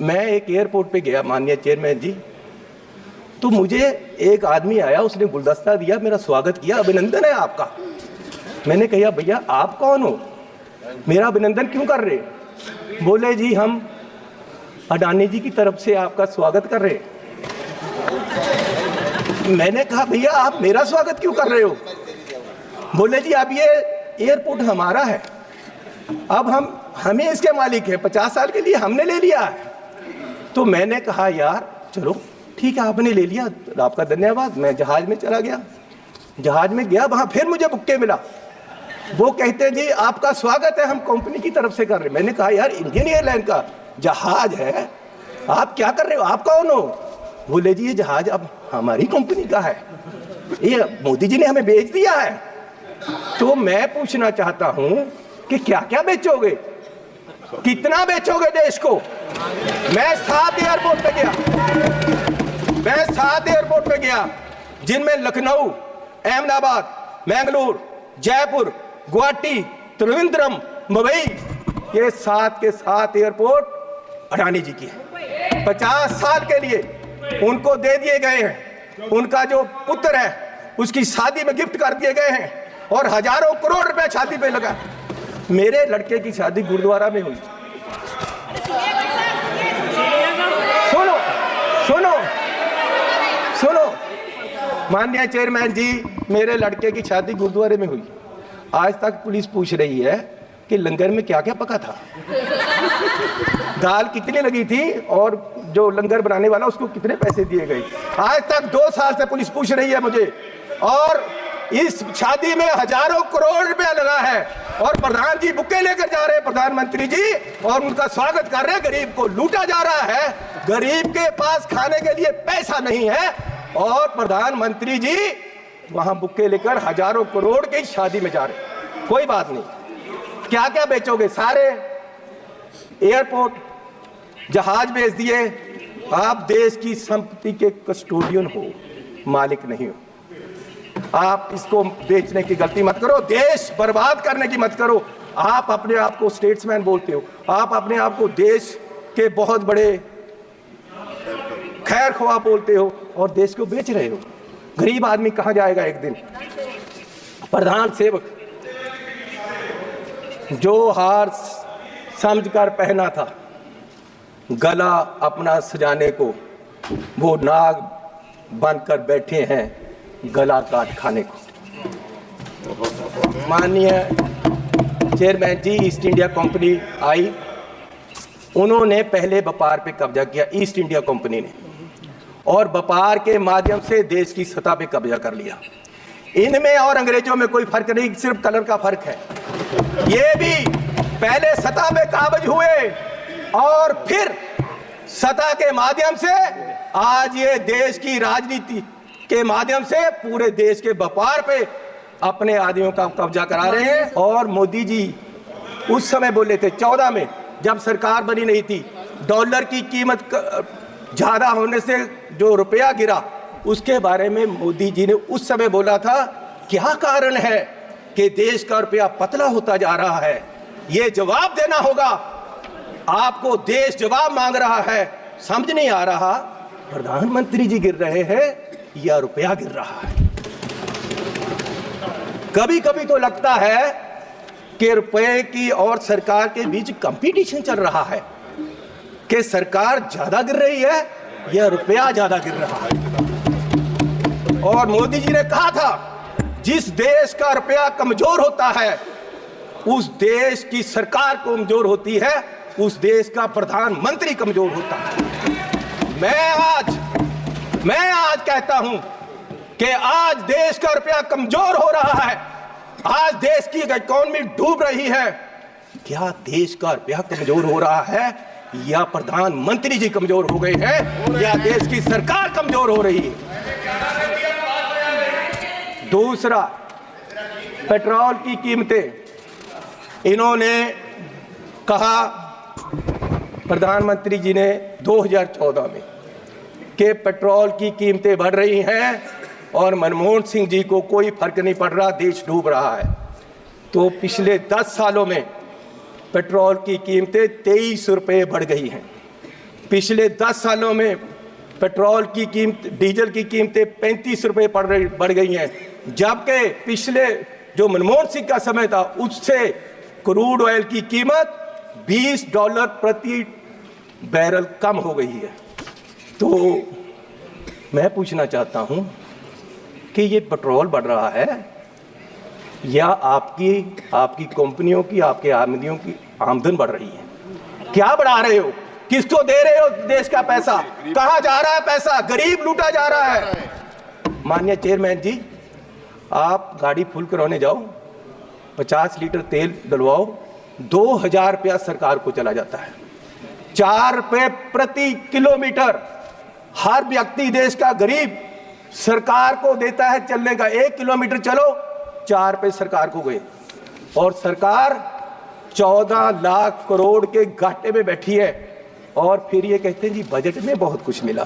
मैं एक एयरपोर्ट पे गया माननीय चेयरमैन जी, तो मुझे एक आदमी आया, उसने गुलदस्ता दिया, मेरा स्वागत किया, अभिनंदन है आपका। मैंने कहा भैया आप कौन हो, मेरा अभिनंदन क्यों कर रहे? बोले जी हम अडानी जी की तरफ से आपका स्वागत कर रहे। मैंने कहा भैया आप मेरा स्वागत क्यों कर रहे हो? बोले जी अब ये एयरपोर्ट हमारा है, अब हमें इसके मालिक है, 50 साल के लिए हमने ले लिया है। तो मैंने कहा यार चलो ठीक है, आपने ले लिया, आपका धन्यवाद। मैं जहाज में चला गया, जहाज में गया, वहां फिर मुझे बुक्के मिला। वो कहते जी आपका स्वागत है, हम कंपनी की तरफ से कर रहे। मैंने कहा यार इंडियन एयरलाइन का जहाज है, आप क्या कर रहे हो, आप कौन हो? बोले जी ये जहाज अब हमारी कंपनी का है, ये मोदी जी ने हमें बेच दिया है। तो मैं पूछना चाहता हूं कि क्या क्या बेचोगे, कितना बेचोगे देश को? मैं 7 एयरपोर्ट पे गया, जिनमें लखनऊ, अहमदाबाद, मैंगलोर, जयपुर, गुवाहाटी, त्रिवेंद्रम, मुंबई, ये 7 के 7 एयरपोर्ट अडानी जी की है। 50 साल के लिए उनको दे दिए गए हैं, उनका जो पुत्र है उसकी शादी में गिफ्ट कर दिए गए हैं, और हजारों करोड़ रुपए शादी पे लगा। मेरे लड़के की शादी गुरुद्वारा में हुई। सुनो सुनो सुनो माननीय चेयरमैन जी, मेरे लड़के की शादी गुरुद्वारे में हुई। आज तक पुलिस पूछ रही है कि लंगर में क्या क्या पका था, दाल कितनी लगी थी, और जो लंगर बनाने वाला उसको कितने पैसे दिए गए। आज तक 2 साल से पुलिस पूछ रही है मुझे, और इस शादी में हजारों करोड़ रुपया लगा है, और प्रधान जी बुके लेकर जा रहे हैं, प्रधानमंत्री जी, और उनका स्वागत कर रहे हैं। गरीब को लूटा जा रहा है, गरीब के पास खाने के लिए पैसा नहीं है, और प्रधानमंत्री जी वहां बुके लेकर हजारों करोड़ की शादी में जा रहे। कोई बात नहीं, क्या क्या बेचोगे? सारे एयरपोर्ट, जहाज बेच दिए। आप देश की संपत्ति के कस्टोडियन हो, मालिक नहीं हो। आप इसको बेचने की गलती मत करो, देश बर्बाद करने की मत करो। आप अपने आप को स्टेट्समैन बोलते हो, आप अपने आप को देश के बहुत बड़े खैर ख्वाह बोलते हो, और देश को बेच रहे हो। गरीब आदमी कहां जाएगा एक दिन? प्रधान सेवक जो हार समझकर पहना था, गला अपना सजाने को, वो नाग बनकर बैठे हैं गला काट खाने को। माननीय चेयरमैन जी, ईस्ट इंडिया कंपनी आई, उन्होंने पहले व्यापार पे कब्जा किया, ईस्ट इंडिया कंपनी ने, और व्यापार के माध्यम से देश की सतह पे कब्जा कर लिया। इनमें और अंग्रेजों में कोई फर्क नहीं, सिर्फ कलर का फर्क है। ये भी पहले सतह पे काबज हुए, और फिर सतह के माध्यम से आज ये देश की राजनीति के माध्यम से पूरे देश के व्यापार पे अपने आदमियों का कब्जा करा रहे हैं। और मोदी जी उस समय बोले थे 14 में, जब सरकार बनी नहीं थी, डॉलर की कीमत ज्यादा होने से जो रुपया गिरा, उसके बारे में मोदी जी ने उस समय बोला था, क्या कारण है कि देश का रुपया पतला होता जा रहा है? ये जवाब देना होगा आपको, देश जवाब मांग रहा है। समझ नहीं आ रहा प्रधानमंत्री जी गिर रहे हैं या रुपया गिर रहा है? कभी कभी तो लगता है कि रुपए की और सरकार के बीच कंपटीशन चल रहा है, कि सरकार ज्यादा गिर रही है या रुपया ज्यादा गिर रहा है। और मोदी जी ने कहा था, जिस देश का रुपया कमजोर होता है, उस देश की सरकार कमजोर होती है, उस देश का प्रधानमंत्री कमजोर होता है। मैं आज कहता हूं कि आज देश का रुपया कमजोर हो रहा है, आज देश की इकोनॉमी डूब रही है। क्या देश का रुपया कमजोर हो रहा है, या प्रधानमंत्री जी कमजोर हो गए हैं, या देश की सरकार कमजोर हो रही है? दूसरा, पेट्रोल की कीमतें। इन्होंने कहा, प्रधानमंत्री जी ने 2014 में, कि पेट्रोल की कीमतें बढ़ रही हैं और मनमोहन सिंह जी को कोई फर्क नहीं पड़ रहा, देश डूब रहा है। तो पिछले 10 सालों में पेट्रोल की कीमतें 23 रुपये बढ़ गई हैं। पिछले 10 सालों में पेट्रोल की कीमत, डीजल की कीमतें 35 रुपये बढ़ गई हैं, जबकि पिछले जो मनमोहन सिंह का समय था उससे क्रूड ऑयल की कीमत $20 प्रति बैरल कम हो गई है। तो मैं पूछना चाहता हूं कि ये पेट्रोल बढ़ रहा है या आपकी कंपनियों की, आपके आमदनियों की आमदन बढ़ रही है? क्या बढ़ा रहे हो? किसको दे रहे हो देश का पैसा? कहां जा रहा है पैसा? गरीब लूटा जा रहा है। माननीय चेयरमैन जी, आप गाड़ी फुल करवाने जाओ, 50 लीटर तेल डलवाओ, 2000 रुपया सरकार को चला जाता है। 4 रुपये प्रति किलोमीटर हर व्यक्ति, देश का गरीब, सरकार को देता है चलने का। 1 किलोमीटर चलो 4 रुपये सरकार को गए, और सरकार 14 लाख करोड़ के घाटे में बैठी है। और फिर ये कहते हैं जी बजट में बहुत कुछ मिला।